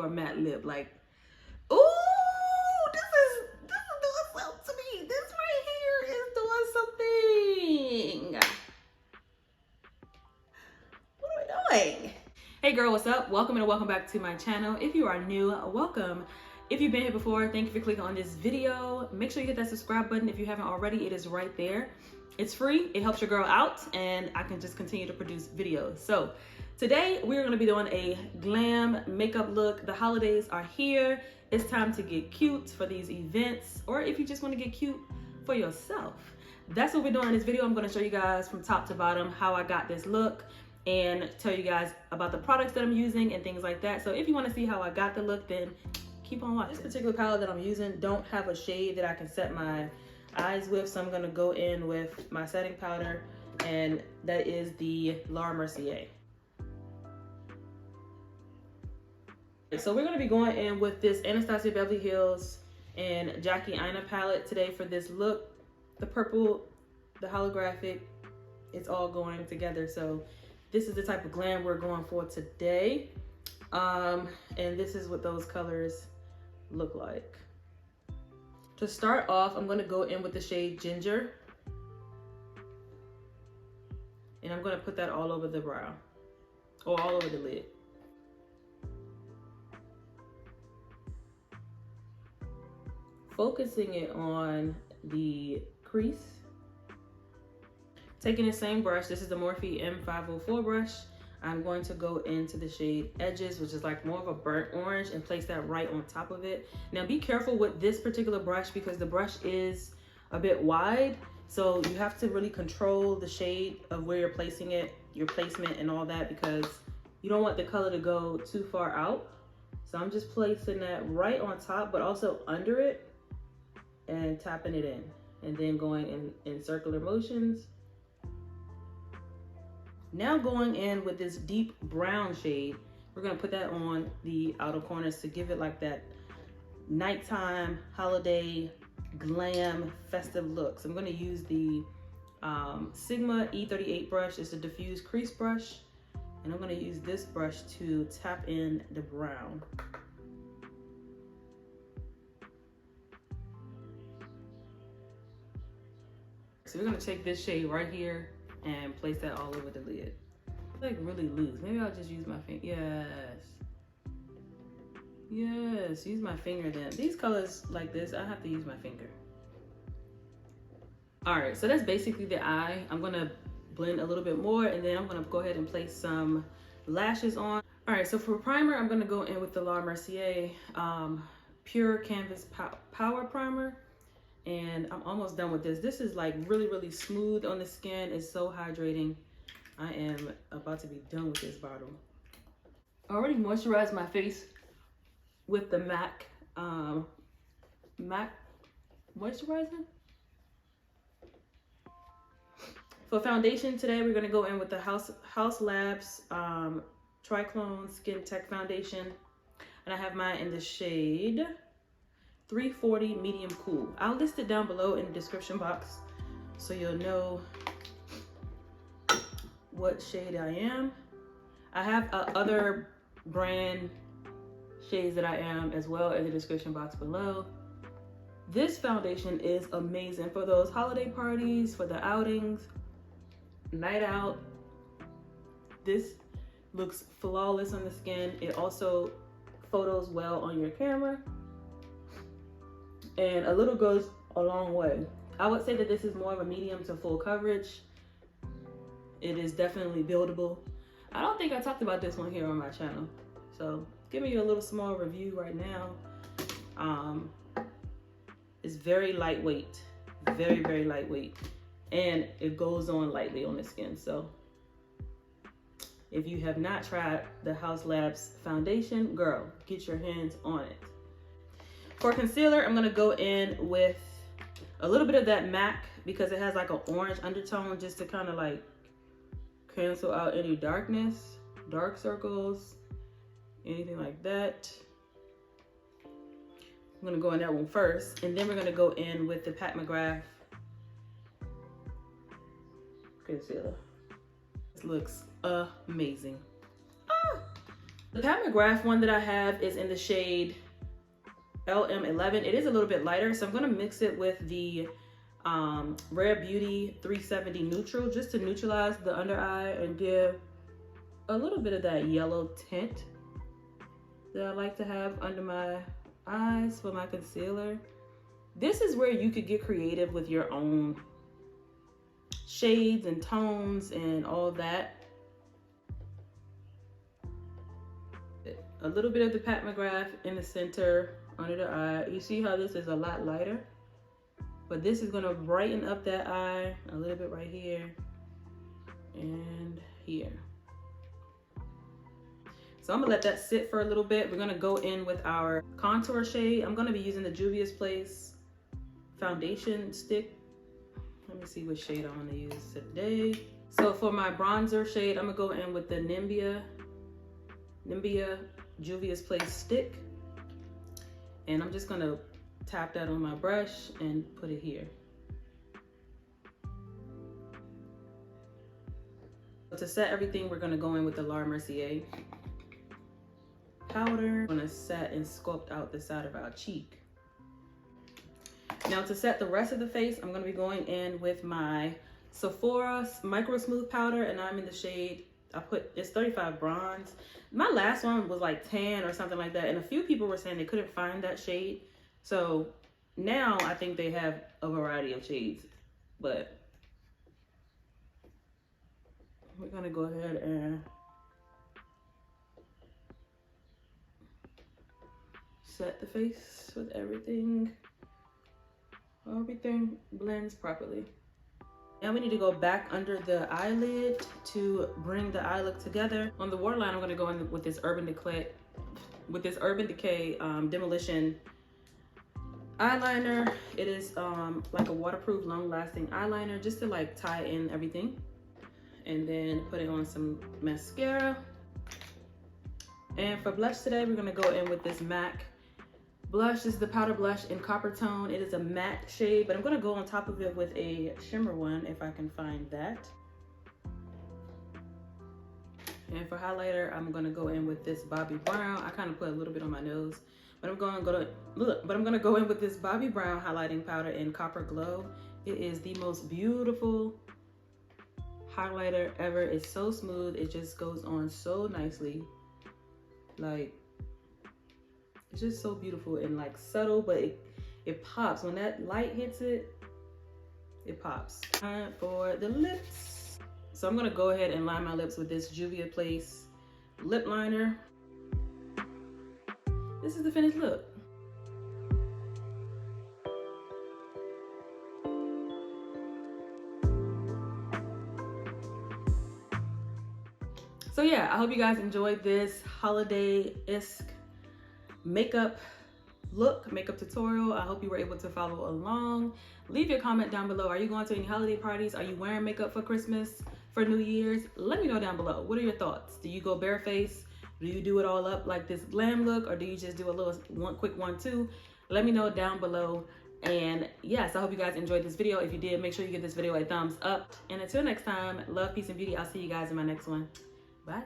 a matte lip. Like, ooh, this is doing something to me. This right here is doing something. What are we doing? Hey girl, what's up? Welcome and welcome back to my channel. If you are new, welcome. If you've been here before, thank you for clicking on this video. Make sure you hit that subscribe button if you haven't already. It is right there. It's free. It helps your girl out and I can just continue to produce videos. So today we're going to be doing a glam makeup look. The holidays are here. It's time to get cute for these events, or if you just want to get cute for yourself. That's what we're doing in this video. I'm going to show you guys from top to bottom how I got this look and tell you guys about the products that I'm using and things like that. So if you want to see how I got the look, then keep on watching. This particular palette that I'm using don't have a shade that I can set my eyes with, so I'm going to go in with my setting powder, and that is the La Mercier. So we're going to be going in with this Anastasia Beverly Hills and Jackie Aina palette today for this look. The purple, the holographic, it's all going together. So this is the type of glam we're going for today. And this is what those colors look like. To start off, I'm going to go in with the shade Ginger. And I'm going to put that all over the brow, or all over the lid. Focusing it on the crease. Taking the same brush, this is the Morphe M504 brush. I'm going to go into the shade Edges, which is like more of a burnt orange, and place that right on top of it. Now be careful with this particular brush because the brush is a bit wide. So you have to really control the shade of where you're placing it, your placement and all that, because you don't want the color to go too far out. So I'm just placing that right on top, but also under it and tapping it in, and then going in circular motions. Now going in with this deep brown shade, we're gonna put that on the outer corners to give it like that nighttime, holiday, glam, festive look. So I'm gonna use the Sigma E38 brush. It's a diffuse crease brush. And I'm gonna use this brush to tap in the brown. So we're gonna take this shade right here and place that all over the lid. It's like really loose. Maybe I'll just use my finger. Yes, use my finger then. These colors like this, I have to use my finger. All right, so that's basically the eye. I'm gonna blend a little bit more, and then I'm gonna go ahead and place some lashes on. All right, so for primer, I'm gonna go in with the La Mercier Pure Canvas Power Primer. And I'm almost done with this. This is like really, really smooth on the skin. It's so hydrating. I am about to be done with this bottle. I already moisturized my face with the MAC moisturizer. For foundation today, we're gonna go in with the Haus Lab's Triclone Skin Tech Foundation. And I have mine in the shade 340 Medium Cool. I'll list it down below in the description box so you'll know what shade I am. I have other brand shades that I am as well in the description box below. This foundation is amazing for those holiday parties, for the outings, night out. This looks flawless on the skin. It also photos well on your camera. And a little goes a long way. I would say that this is more of a medium to full coverage. It is definitely buildable. I don't think I talked about this one here on my channel. So giving you a little small review right now. It's very lightweight, very, very lightweight. And it goes on lightly on the skin. So if you have not tried the Haus Lab's foundation, girl, get your hands on it. For concealer, I'm gonna go in with a little bit of that MAC because it has like an orange undertone, just to kind of like cancel out any darkness, dark circles, anything like that. I'm gonna go in that one first, and then we're gonna go in with the Pat McGrath concealer. This looks amazing. The Pat McGrath one that I have is in the shade LM11. It is a little bit lighter, so I'm gonna mix it with the Rare Beauty 370 Neutral just to neutralize the under eye and give a little bit of that yellow tint that I like to have under my eyes for my concealer. This is where you could get creative with your own shades and tones and all that. A little bit of the Pat McGrath in the center under the eye. You see how this is a lot lighter? But this is gonna brighten up that eye a little bit right here and here. So I'm gonna let that sit for a little bit. We're gonna go in with our contour shade. I'm gonna be using the Juvia's Place foundation stick. Let me see what shade I wanna use today. So for my bronzer shade, I'm gonna go in with the Nimbia Juvia's Place stick. And I'm just gonna tap that on my brush and put it here. To set everything, we're gonna go in with the Laura Mercier powder. I'm gonna set and sculpt out the side of our cheek. Now to set the rest of the face, I'm gonna be going in with my Sephora Micro Smooth powder, and I'm in the shade, it's 35 bronze. My last one was like tan or something like that, and a few people were saying they couldn't find that shade. So now I think they have a variety of shades, but we're gonna go ahead and set the face with everything. Everything blends properly. Now we need to go back under the eyelid to bring the eye look together. On the waterline, I'm gonna go in with this Urban Decay, Demolition eyeliner. It is like a waterproof, long-lasting eyeliner, just to like tie in everything. And then put it on some mascara. And for blush today, we're gonna go in with this MAC blush. This is the powder blush in Copper Tone. It is a matte shade, but I'm gonna go on top of it with a shimmer one if I can find that. And for highlighter, I'm gonna go in with this Bobbi Brown. I kind of put a little bit on my nose, but I'm gonna go in with this Bobbi Brown highlighting powder in Copper Glow. It is the most beautiful highlighter ever. It's so smooth. It just goes on so nicely. Like, it's just so beautiful and like subtle, but it pops. When that light hits it, it pops. Time for the lips. So I'm gonna go ahead and line my lips with this Juvia's Place lip liner. This is the finished look. So yeah, I hope you guys enjoyed this holiday-esque makeup tutorial. I hope you were able to follow along. Leave your comment down below. Are you going to any holiday parties? Are you wearing makeup for Christmas, for New Year's? Let me know down below. What are your thoughts? Do you go bareface? Do you do it all up like this glam look, or do you just do a little quick 1-2? Let me know down below. And yes, I hope you guys enjoyed this video. If you did, make sure you give this video a thumbs up. And until next time, love, peace, and beauty. I'll see you guys in my next one. Bye.